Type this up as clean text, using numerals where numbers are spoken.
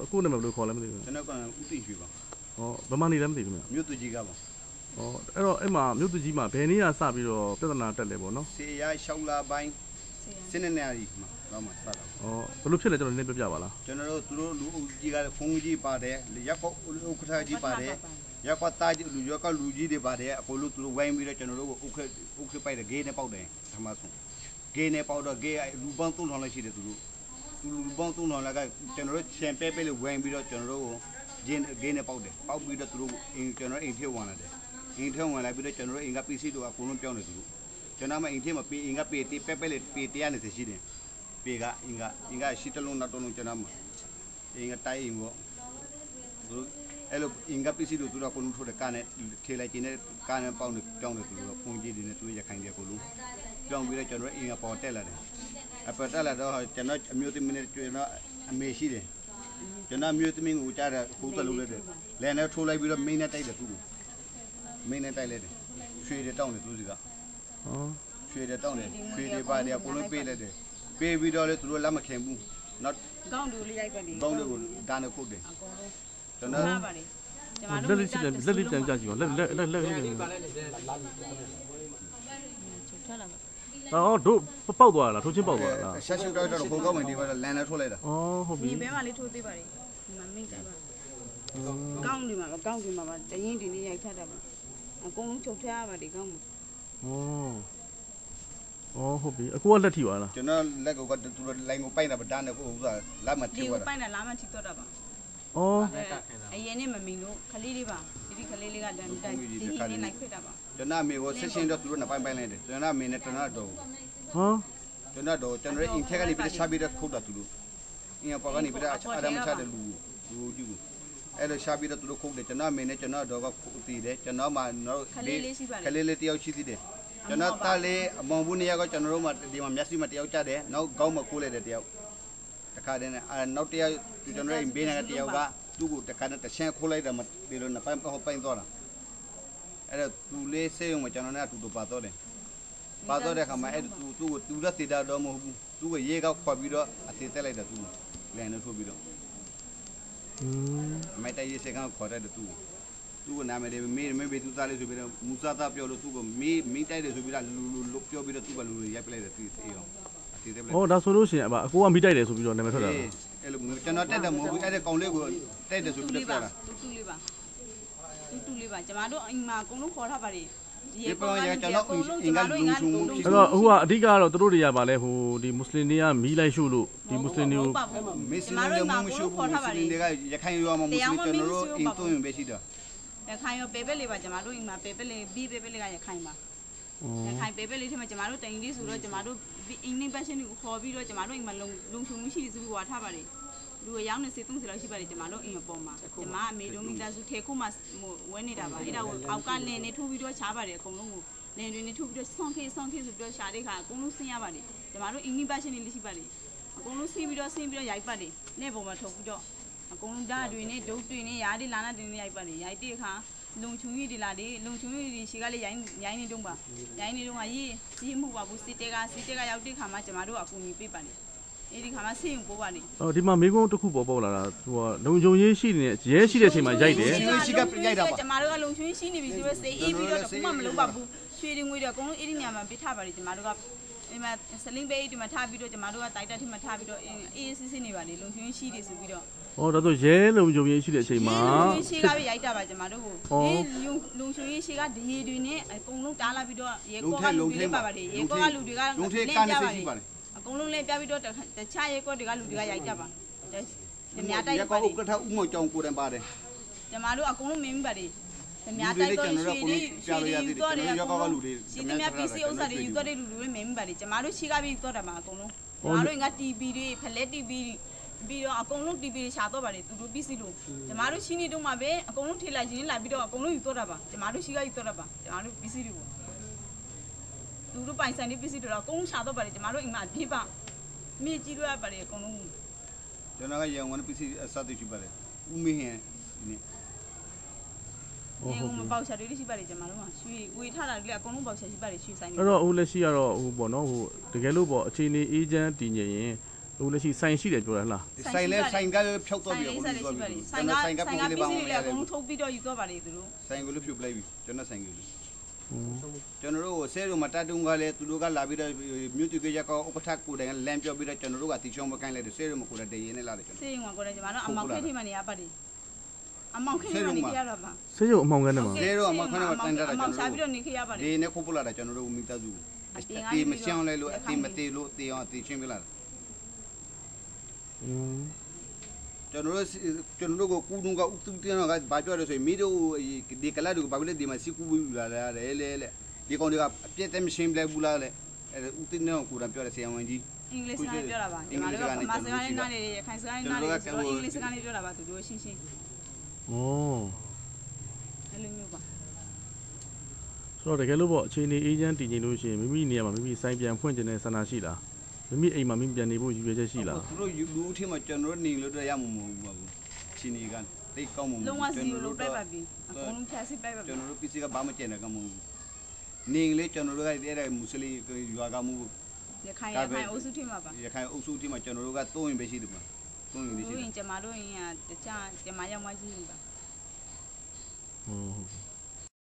အခုနာမည်ဘယ်လိုခေါ်လဲမသိဘူးကျွန်တော်ကဥသိရွှေပါဘယ်မှနေလဲမသိဘူးခင်ဗျမြို့သူကြီးကပါအဲ့တော့အဲ့မှာမြို့သူကြီးမှာဘယ်နေ့ကစပြီးတော့ပြဿနာတက်လဲပေါ့နော်ဆေးရ6လပိုင်း7နှစ်နေရီမှာတော့မှစတာဘယ်လိုဖြစ်လဲကျွန်တော်နည်းပြပြပါလားကျွန်တော်တို့သူတို့လူအုပ်ကြီးကဖုန်းကြီးပါတယ်ရက်ကောဥက္ကဋ္ဌကြီးပါတယ်ရက်ကောတာကြီးလူရက်ကောလူကြီးတွေပါတယ်အကုန်လုံးသူတို့ဝိုင်းပြီးတော့ကျွန်တော်တို့ကိုဥက္ကဋ္ဌပိုက်တယ်ဂေးနဲ့ပေါက်တယ်ဓမ္မဆုံးဂေးနဲ့ပေါက်တော့ဂေးလူပေါင်း3000လောက်ရှိတယ်သူတို့လူပေါင်း3000လောက်ကကျွန်တော်တို့ချန်ပဲလေးဝိုင်းပြီးတော့ကျွန်တော်တို့ကိုဂျင်းဂေးနဲ့ပေါက်တယ်ပေါက်ပြီးတော့သူတို့ကျွန်တော်အိမ်ထဲဝင်လာတယ်အိမ်ထဲဝင်လာပြီးတော့ကျွန်တော်တို့အိမ်ကပစ္စည်းတွေအကုန်လုံးပြောင်းတယ်သူတို့ကျွန်တော်မှအိမ်ထဲမှာပေအိမ်ကပေပဲလေးပေ120ရှိတယ်ပေကအင်္ဂါရှိတလုံးနောက်တလုံးကျွန်တော်မှအင်္ဂါတိုင်းအိမ်ပေါ့သူအဲ့လိုအင်္ဂါပစ္စည်းတွေသူတို့အကုန်လုံးထိုးတယ်ကားနဲ့ထေလိုက်ကျင်းနဲ့ကားနဲ့ပေါင်းတယ်ပြောင်းတယ်သူတို့ဖုန်ကြီးတွေနဲ့သူရခိုင်တယ်အကုန်လုံးပြောင်းပြီးတော့ကျွန်တော်အိမ်ကပေါ်တက်လာတယ်အပေါ်တက်လာတော့ကျွန်တော်အမျိုးသမီးနဲ့ကျွန်တော်အမေရှိတယ်ကျွန်တော်အမျိုးသမီးကိုကြားတယ်ကိုယ်တက်လို့လည်းလဲနဲ့ထိုးလိုက်ပြီးတော့မင်းနဲ့တိုက်တယ်သူ့ကိုမင်းနဲ့တိုက်လိုက်တယ်ရွှေတွေတောင်းတယ်သူစီကရွှေတွေတောင်းတယ်ရွှေတွေပါတယ်အကုန်လုံးပေးလိုက်တယ်ပေးပြီးတော့လေသူတို့လက်မခင်ဘူးနောက်ကောင်းတူလေးရိုက်ပါလေကောင်းတူဒါနဲ့ခုတ်တယ်ကျွန်တော်လက်လေးပြန်ကြည့်ပါလက်လေးတို့ပေါက်သွားလားထိုးချင်းပေါက်သွားလားဆက်ရှုပ်တော့ကိုကောင်းမှဒီမှာလန်နဲ့ထိုးလိုက်တာဟုတ်ပြီဒီဘဲမှာလေးထိုးသေးပါလေမမိတ်ကြပါကောင်းဒီမှာကောင်းဒီမှာပါတရင်ဒီနေ့ရိုက်ထတာပါအကုန်လုံးချုပ်ထားရပါဒီကောင်းမှာဟုတ်ပြီအခုကလက်ထိပါလားကျွန်တော်လက်ကသူတို့လိုင်းကိုပိုက်တာဗဒါနဲ့ကိုဥစားလာမထိသွားတာပိုက်တာလာမထိတော့တာပါအရင်နဲ့မမီလို့ခလေးလေးပါဒီခလေးလေးကတန်းတိုင်းဒီနေ့လိုက်ခွတ်တာပါကျွန်တော်မေကိုဆက်ရှင်းတော့သူတို့နှစ်ပိုင်းလိုက်တယ်ကျွန်တော်မေနဲ့ကျွန်တော်တော့ကျွန်တော်တော့ကျွန်တော်အင်ထက်ကနေပြီးရှာပြီးတော့ခုတ်တာသူတို့အင်ပေါ်ကနေပြီးတော့အရမချတဲ့လူကြီးအဲ့လိုရှာပြီးတော့သူတို့ခုတ်တယ်ကျွန်တော်မေနဲ့ကျွန်တော်တော့ကခုတ်တည်တယ်ကျွန်တော်မှတော့ခလေးလေးတယောက်ရှိသေးတယ်ကျွန်တော်တားလေးအမောင်ဘူးနေရာကကျွန်တော်တို့မှဒီမှာမျက်စိမှာတယောက်ကြတယ်နောက်ခေါင်းမှာကိုးလိုက်တယ်တယောက်တခါတည်းနဲ့နောက်တယောက်ကျွန်တော်အိမ်ဘေးနဲ့တယောက်ကသူ့ကိုတခါနဲ့တချမ်းခိုးလိုက်တယ်ဒီလိုနှစ်ပိုင်းပိုင်းသွားတာအဲ့တော့သူလေးစေးုံမှာကျွန်တော်နဲ့အတူတူပါတော့တယ်ပါတော့တဲ့ခါမှာအဲ့သူ့ကိုသူလက်တည်တာတော့မဟုတ်ဘူးသူ့ကိုရေကောက်ခွက်ပြီးတော့အသေးတက်လိုက်တယ်သူလန်နဲ့ထိုးပြီးတော့မိုက်တိုင်ရေစကန်ခေါ်တဲ့သူကနာမည်မေသူသားလေးဆိုပြီးတော့မူစာသားပြောလို့သူကမေးတိုက်တယ်ဆိုပြီးတော့လူပြောပြီးတော့သူကလူရိုက်ပလိုက်တယ်သူအေးအောင်အသေးတက်လိုက်ဒါဆိုလို့ရှိရင်အကိုကမိတိုက်တယ်ဆိုပြီးတော့နာမည်ထွက်တာအဲ့လိုကျွန်တော်တက်တယ်မဟုတ်ဘူးအဲ့ဒီကောင်လေးကိုတိုက်တယ်ဆိုပြီးတော့ပြောတာတူလေးပါကျမတို့အိမ်မှာအကုန်လုံးခေါ်ထားပါလေဒီပေါ်ရကျွန်တော်အင်္ဂါလူစုမှုဖြစ်တော့အခုကအဓိကတော့သူတို့တွေကဗာလဲဟိုဒီမွတ်စလင်တွေကမီးလိုက်ရှုလို့ဒီမွတ်စလင်တွေကိုမွတ်စလင်တွေမရှိဘူးမွတ်စလင်တွေကရခိုင်ရွာမှာမွတ်စလင်ကျွန်တော်တို့အင်သွင်းပဲရှိတာရခိုင်ရောပေပက်လေးပါကျမတို့အိမ်မှာပေပက်လေးပြီးပေပက်လေးကရခိုင်ပါရခိုင်ပေပက်လေးထဲမှာကျမတို့တိုင်လေးဆိုတော့ကျမတို့အင်းနေပတ်ရှင်ကိုခေါ်ပြီးတော့ကျမတို့အိမ်မှာလုံချုံမှုရှိတယ်ဆိုပြီးဝါထားပါလေလူရောင်းနေစေ30လောက်ရှိပါတယ်ကျမတို့အိမ်အပေါ်မှာကျမအမေတို့မိသားစုထဲခုမှဝဲနေတာပါအဲ့ဒါကိုအောက်ကလင်းနေထိုးပြီးတော့ချားပါတယ်အကုန်လုံးကိုလင်းတွေနေထိုးပြီးတော့ဆောင်းခေးဆိုပြီးတော့ရှားတဲ့ခါအကုန်လုံးဆင်းရပါတယ်ကျမတို့အင်းနေပတ်ရှင်လေးရှိပါလေအကုန်လုံးဆင်းပြီးတော့ရိုက်ပါတယ်နဲ့ပုံမှာထုတ်ပြီးတော့အကုန်လုံးဓာတ်တွေနဲ့ဒုတ်တွေနဲ့ရားတွေလာနာတွေနဲ့ရိုက်ပါတယ်ရိုက်တဲ့အခါလုံချုံကြီးတွေလာတယ်လုံချုံကြီးတွေရှိကလေးရိုင်းနေတုံးပါရိုင်းနေတုံးကရေးမှုပါဘူးစစ်တဲကရောက်တဲ့ခါမှာကျမတို့အကူကြီးပေးပါတယ်အဲ့ဒီခါမှာဆေးရုံပို့ပါလေဒီမှာမိကုန်းတစ်ခုပေါ်လာတာဟိုလုံချုံရေးရှိနေရဲရှိတဲ့အချိန်မှာရိုက်တယ်ရှိကရိုက်တာပါကျမတို့ကလုံချုံရေးရှိနေပြီဆိုတော့စေးအေးပြီးတော့ဘာမှမလုပ်ပါဘူးရွှေတွေငွေတွေအကုန်လုံးအဲ့ဒီညမှာပေးထားပါတယ်ကျမတို့ကဒီမှာစလင်းဘေးဒီမှာထားပြီးတော့ကျမတို့ကတိုက်တက်ထိမှာထားပြီးတော့အေးစစ်နေပါလေလုံချုံရေးရှိတယ်ဆိုပြီးတော့ဒါဆိုရဲလုံချုံရေးရှိတဲ့အချိန်မှာရှိကပဲရိုက်တာပါကျမတို့ကိုဒီလုံချုံရေးရှိကဒီရေတွေနဲ့အကုန်လုံးတားလာပြီးတော့ရေကောကလူတွေပါပါတယ်ရေကောကလူတွေကလုံထဲကနေရှိပါတယ်အကုန်လုံးလည်းပြပြီးတော့တခြားရေကောတွေကလူတွေကရိုက်တာပါဒီများတိုက်ပါလေရေကောဥက္ကဋ္ဌဥမောင်ကျောင်းကိုတန်းပါတယ်ကျမတို့အကုန်လုံးမင်းပါတယ်ဒီများတိုက်တော့ရွှေတွေယူတော့တယ်ရေကောကလူတွေဒီများပစ္စည်းဥစ္စာတွေယူတော့တဲ့လူတွေမင်းပါတယ်ကျမတို့ရှိကပြီးတော့တာမှာအကုန်လုံးကျမတို့က TV တွေဖလက် TV ပြီးတော့အကုန်လုံး TV တွေရှာတော့ပါတယ်သူတို့ပစ္စည်းလို့ကျမတို့ရှိနေတော့မှပဲအကုန်လုံးထေလိုက်ချင်းလာပြီးတော့အကုန်လုံးယူတော့တာပါကျမတို့ရှိကယူတော့တာပါကျမတို့ပစ္စည်းတွေကိုသူတို့ပိုင်ဆိုင်တဲ့ပစ္စည်းတွေတော့အကုန်လုံးရှာတော့ပါတယ်ကျမတို့အိမ်မှာအပြည့်ပါမြေကြီးတွေပါတယ်အကုန်လုံးကျွန်တော်ကရန်ကုန်ပစ္စည်းအစသိရှိပါတယ်ဦးမင်းဟင်နေပေါက်ရှာတွေရှိပါတယ်ကျမတို့ကရွှေဝေထားတာတွေအကုန်လုံးပေါက်ရှာရှိပါတယ်ရွှေဆိုင်တွေအဲ့တော့ဟိုလက်ရှိကတော့ဟိုပေါ့နော်ဟိုတကယ်လို့ပေါ့အခြေအနေအေးချမ်းတည်ငြိမ်ရင် အခုလက်ရှိဆိုင်ရှိတယ်ပြောရလား ဆိုင်လဲဆိုင်ကလည်းဖြောက်တော့ပြီအခုလို့ပြောပြီ ဆိုင်ကဆိုင်ကပစ္စည်းတွေလည်းအကုန်လုံးထုတ်ပြီးတော့ယူသွားပါလေသူတို့ ဆိုင်ကလည်းဖြုတ်ပလိုက်ပြီကျွန်တော်ဆိုင်ကလည်းကျွန်တော်တို့ဆဲတို့မတတ်တုံးကလည်းသူတို့ကလာပြီးတော့မြို့တူကြကောဥပထကိုယ်တိုင်လမ်းပြောပြီးတော့ကျွန်တော်တို့ကတီချောင်းမကိုင်းလိုက်တယ်ဆဲတို့မကိုယ်တိုင်တည်ရင်းနဲ့လာတယ်ကျွန်တော် စေးရုံကကိုယ်တိုင်ကျမတို့အမောင်ခေတ်ထိမှနေရပါတယ်အမောင်ခေတ်ထိမှနေကြရတော့ပါ ဆေးရုံအမောင်ကန်းနဲ့မှာ ဆဲတို့အမခဏမှတန်းတာကျွန် အမောင်ရှား တော် ပြီးတော့နေခဲ့ရပါတယ် ဒီနဲ့ခုပလာတာကျွန်တော်တို့မိသားစုအတီမရှောင်းလဲလို့အတီမတေလို့တေအောင်အတီချင်းပြလာတာ ကျွန်တော်တို့ကိုကူးတုံးကဥတုတင်းကဘာပြောရလဲဆိုရင်မိတို့ဒီကလာတို့ဘာလို့ဒီမှာစီကူဘူးလာလဲလေဒီကောင်တွေကအပြည့်တဲ့မရှင်းပလဲဘူးလားလေအဲဥတုတင်းကိုကိုယ်တိုင်ပြောတယ်ဆရာဝန်ကြီး အင်္ဂလိပ်စကားပြောတာပါညီမတို့ကမစကားနဲ့နားနေရခိုင်စကားနဲ့နားနေဆိုတော့အင်္ဂလိပ်စကားနဲ့ပြောတာပါသူတို့ရှင်းရှင်း ဩ အဲ့လိုမျိုးပါ ဆိုတော့တကယ်လို့ပေါ့အခြေအနေအေးချမ်းတည်ငြိမ်လို့ရှိရင်မိမိနေရာမှာမိမိဆိုင်ပြန်ဖွင့်ခြင်းနဲ့ဆန္ဒရှိလားမိမိအိမ်မှာမိမိပြန်နေဖို့ရည်ရွယ်ချက်ရှိလား သူတို့လူအထင်မှာကျွန်တော်နေလို့တော့ရမှာမဟုတ်ဘူးချင်းနေကတိတ်ကောင်းမှာ လုံးဝစီလို့တိုက်ပါပြီအကုန်လုံးဖြာစစ်တိုက်ပါပြီ ကျွန်တော်တို့ပစ္စည်းကဘာမှကျန်တယ်ကမဟုတ်ဘူးနေလေကျွန်တော်တို့ကတဲ့မွတ်စလင်ရွာကမှု ရခိုင်အုပ်စုထိမှာပါ ရခိုင်အုပ်စုအထင်မှာကျွန်တော်တို့က3ရင်ပဲရှိတယ်မှာ3ရင်ပဲရှိ တို့ တယ် ရင်ကျမတို့ရင်ကတခြားကျမရောက်မှရှိရင်ပါ ဟုတ်